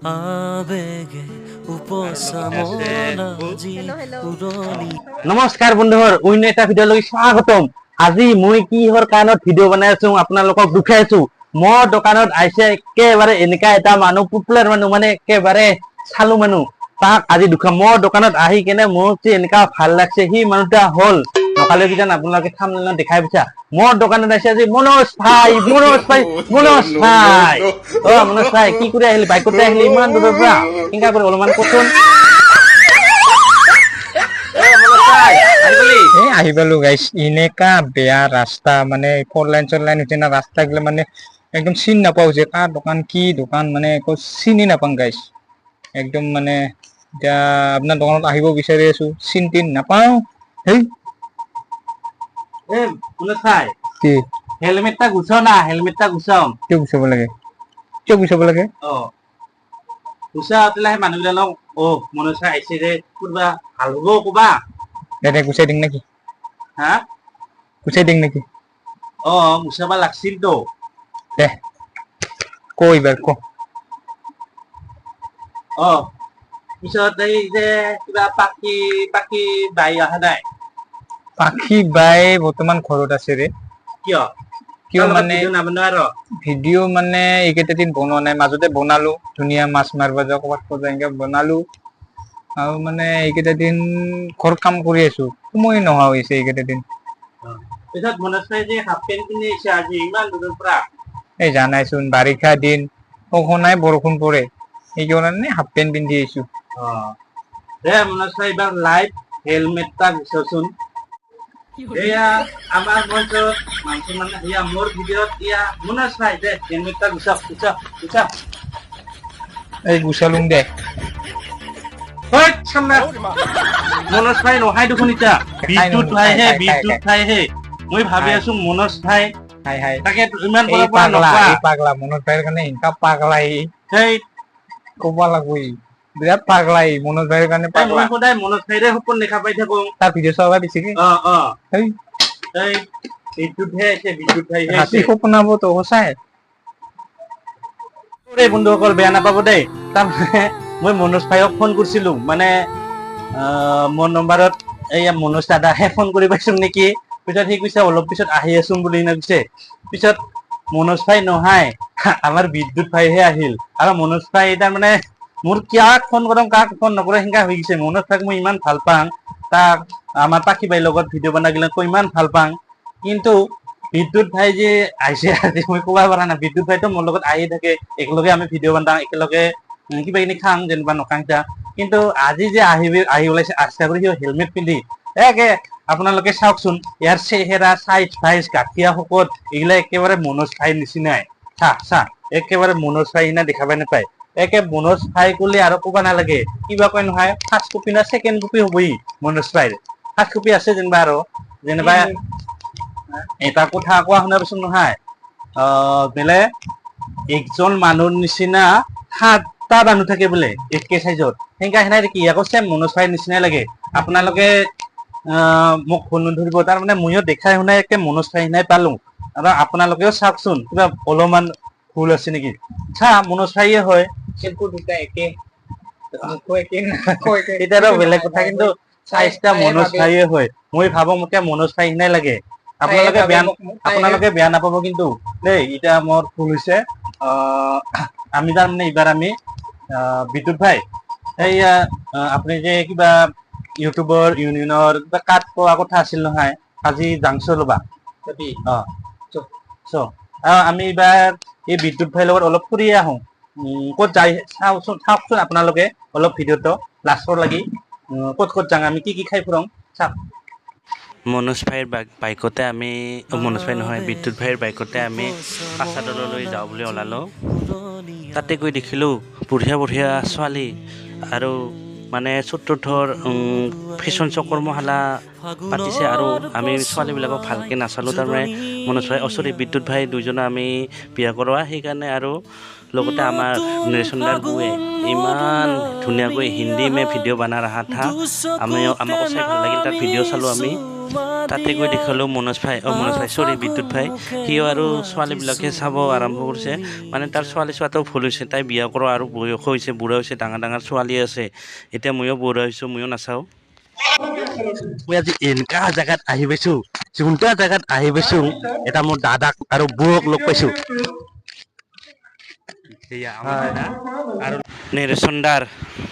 আবেগে উপশমন আজি পুৰণি। নমস্কাৰ বন্ধুবোৰ অন্য এটা ভিডিঅ'লৈ স্বাগতম। আজি মই কিহৰ কাৰণত ভিডিঅ' বনাই আছো আপোনালোকক দেখাইছো। মোৰ দোকানত আহিছে একেবাৰে এনেকা এটা মানুহ, পপুলাৰ মানুহ, মানে একেবাৰে চালু মানুহ। তাক আজি দুখাম মোৰ দোকানত আহি কেনে মোৰ যে এনেকা ভাল লাগছে, সি মানুহটা হ'ল নকালে কিজান আপোনালোকে থাম্বনেইলত দেখাই পাইছা। মোৰ দোকানত আহিছে আজি মনোজ ভাই, মনোজ ভাই, মনোজ ভাই। অ মনোজ ভাই, কি কৰি আহিলি? বাইকতে আহিলি ইমান দূৰৰ পৰা? কেনেকা কৰি অলপমান কচোন। আহি পালো গাইছ। এনেকা বেয়া ৰাস্তা, মানে ফ'ৰ লাইন হৈছে না ৰাস্তা গিলা, মানে একদম চিনি নাপাওঁ যে কাৰ দোকান কি দোকান, মানে একো চিনি নাপাওঁ গাইছ। একদম মানে এতিয়া আপোনাৰ দোকানত আহিব বিচাৰি আছো, চিন নাপাওঁ। হেই মনোজ ভাই, কি হেলমেটটা গুচাও না, হেলমেটটা গুচাও। কিয় গুচাব লাগে? কিয় গুচাব লাগে? গুচাও তেতিয়াহে মানুহবিলাকক অ মনোজ ভাই আহিছে যে কোনোবা ভাল হ'ব ক'বা। এনে গুচাই দিম নেকি? হা গুচাই দিম নেকি? গুচাবা লাগছিল তো। দে ক এইবাৰ ক। পিছত এই যে কিবা পাখি পাখি বাই অহা নাই? পাখি বাই বৰ্তমান ঘৰত আছে ৰে। কিয়? কিয় মানে ভিডিঅ' নাবনোৱা আৰু? ভিডিঅ' মানে এইকেইটা দিন বনোৱা নাই, মাজতে বনালো ধুনীয়া মাছ মাৰিব যাওঁ ক'ৰবাত এনেকে বনালো। আৰু মানে এইকেইটা দিন ঘৰত কাম কৰি আছো, সময় নোহোৱা হৈছে এইকেইটা দিন। পিছত মনোজ ভাই যে হাফ পেণ্ট পিন্ধি আহিছে আজি ইমান দূৰৰ পৰা? এই জানাইচোন বাৰিষা দিন, সঘনাই বৰষুণ পৰে, সেইকাৰণে হাফ পেণ্ট পিন্ধি আহিছো। দে মনোজ ভাই এইবাৰ লাইভ হেলমেটটা গুচাওচোন। এয়া আমাৰ মঞ্চত মানুহ মানে এয়া মোৰ ভিডিঅ'ত এয়া মনোজ ভাই দে হেলমেটটা গুচাওক, গুচাওক, গুচাওক। এই গুচালুং দে। মনোজ ভাই নহয় দেখোন এতিয়া, বিদ্যুৎ ভাইহে, বিদ্যুৎ ভাইহে। মই ভাবি আছো মনোজ ভাই তাকে ইমান এই পৰা নকোৱা। পাগলা মনোজ ভাইৰ কাৰণে ইনকা পাগলা সেই ক'ব লাগব, বিৰাট পাগলা মনোজ ভাইৰ কাৰণে পাগলা। মই সদায় মনোজ ভাইৰে সপোন দেখা পাই থাকো। তাৰ ভিডিঅ' চাব বেছিকে বিদ্যুৎ ভাই আহিছে, বিদ্যুৎ ভাইহে ৰাতি আহিছে। সপোনাব তো সঁচাই। বন্ধুসকল বেয়া নাপাব দেই, তাৰমানে মই মনোজ ভাইক ফোন কৰিছিলো, মানে মোৰ নম্বৰত এইয়া মনোজ দাদাহে ফোন কৰি পাইছো নেকি। পিছত সি কৈছে অলপ পিছত আহি আছো বুলি কৈছে। পিছত মনোজ ভাই নহয়, আমাৰ বিদ্যুৎ ভাইহে আহিল। আৰু মনোজ ভাই তাৰমানে মোৰ কাক ফোন কৰিম কাক ফোন নকৰো সেনেকা হৈ গৈছে। মনোজ ভাইক মই ইমান ভাল পাওঁ, তাক আমাৰ পাখি বাই লগত ভিডিঅ' বনাই গিলা ইমান ভাল পাওঁ, কিন্তু বিদ্যুৎ ভাই যে আহিছে আজি মই ক'ব পৰা নাই। বিদ্যুৎ ভাইতো মোৰ লগত আহি থাকে, একেলগে আমি ভিডিঅ' বনাওঁ, একেলগে কিবা কিনি খাং যেনিবা নখাংতা, কিন্তু আজি যে আহি ওলাইছে আস্তা কৰি সি হেলমেট পিন্ধি একে আপোনালোকে চাওকচোন, ইয়াৰ চেহেৰা চাইজ ফাইজ গাঁঠিয়া শকত এইগিলা একেবাৰে মনোজ ভাইৰ নিচিনাই। চা একেবাৰে মনোজ ভাই সিনা দেখা পাই নাপায়। একে মনোজ ভাই কলে আৰু ক'বা নালাগে, কিবা কয় নহয় ফাৰ্ষ্ট কপি না ছেকেণ্ড কপি হবই মনোজ ভাইৰ। ফাৰ্ষ্ট কপি আছে যেনিবা, আৰু যেনিবা এটা কথা কোৱা শুনা পাইছো নহয়, বোলে একজন মানুহৰ নিচিনা সাতটা মানুহ থাকে বোলে একে চাইজত, সেনেকা সেনাই দেখি আকৌ চেম মনোজ ভাইৰ নিচিনাই লাগে। আপোনালোকে মোক ভুল নধৰিব, তাৰমানে ময়ো দেখাই শুনাই একে মনোজ ভাই সিনাই পালো। আৰু আপোনালোকেও চাওকচোন কিবা অলপমান ভুল আছে নেকি। চা মনোজ ভাইয়ে হয়, কিন্তু দুটা একে। এতিয়াতো বেলেগ কথা, কিন্তু চাইজটা মনোজ ভাইয়ে হয়। মই ভাবো মোকে মনোজ ভাই সিনাই লাগে। আপোনালোকে বেয়া নাপাব কিন্তু দেই, এতিয়া মোৰ ভুল হৈছে। আমি তাৰমানে এইবাৰ আমি বিদ্যুৎ ভাই এইয়া আপুনি যে কিবা ইউটিউবৰ ইউনিয়নৰ কিবা কাৰ্ড পোৱা কথা আছিল নহয়, আজি যাংছো ৰবা। আমি এইবাৰ এই বিদ্যুৎ ভাইৰ লগত অলপ ফুৰি আহো। ক'ত যাই চাওকচোন আপোনালোকে অলপ ভিডিঅ'টো লাষ্টৰ লাগি, ক'ত ক'ত যাওঁ আমি, কি খাই ফুৰাওঁ চাওক। মনোজ ভাইৰ বাইকতে আমি, মনোজ ভাই নহয় বিদ্যুৎ ভাইৰ বাইকতে আমি পাচাদললৈ যাওঁ বুলি ওলালোঁ। তাতে গৈ দেখিলোঁ বঢ়িয়া বঢ়িয়া ছোৱালী, আৰু মানে চতুৰ্থৰ ফেশ্বন শ্ব' কৰ্মশালা পাতিছে, আৰু আমি ছোৱালীবিলাকক ভালকৈ নাচালোঁ। তাৰমানে মনোজ ভাই বিদ্যুৎ ভাই দুইজনে আমি বিয়া কৰোৱা, সেইকাৰণে আৰু লগতে আমাৰ নৰেশনদাৰ বৌয়ে ইমান ধুনীয়াকৈ হিন্দী মে ভিডিঅ' বনা ৰহা থা আমাকো চাই ভাল লাগিল তাৰ ভিডিঅ' চালোঁ আমি তাতে গৈ দেখালোঁ মনোজ ভাই চৰি বিদ্যুৎ ভাই সিও আৰু ছোৱালীবিলাকে চাব আৰম্ভ কৰিছে মানে তাৰ ছোৱালী চোৱাটো ভুল হৈছে তাই বিয়া কৰা আৰু বয়স হৈছে বুঢ়া হৈছে ডাঙৰ ডাঙৰ ছোৱালী আছে এতিয়া ময়ো বুঢ়া হৈছোঁ ময়ো নাচাওঁ মই আজি এনেকা জেগাত আহি পাইছো যোনটা জেগাত আহি পাইছো এটা মোৰ দাদাক আৰু বৌক লগ পাইছো সেয়া আমাৰ দাদা আৰু নেৰেচনদাৰ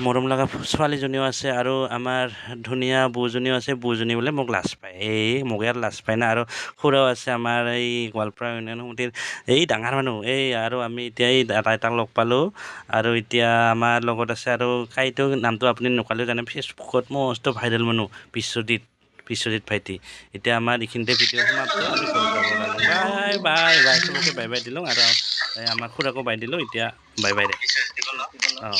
মৰম লগা ছোৱালীজনীও আছে আৰু আমাৰ ধুনীয়া বৌজনীও আছে বৌজনী বোলে মোক লাজ পায় এই মোক ইয়াত লাজ পায় না আৰু খুৰাও আছে আমাৰ এই গোৱালপাৰা ইউনিয়ন সমিতিৰ এই ডাঙৰ মানুহ এই আৰু আমি এতিয়া এই আইতাক লগ পালোঁ আৰু এতিয়া আমাৰ লগত আছে আৰু কাইটো নামটো আপুনি নকলেও জানে ফেচবুকত মস্ত ভাইৰেল মানুহ বিশ্বজিৎ ভাইটি এতিয়া আমাৰ এইখিনিতে ভিডিঅ' সমাপ্ত আমি ঘৰত যাব ওলালোঁ বাই বাই বাই চবকে বাই বাই দিলোঁ আৰু আমাৰ খুৰাকো বাই দিলোঁ এতিয়া বাই বাই দে অঁ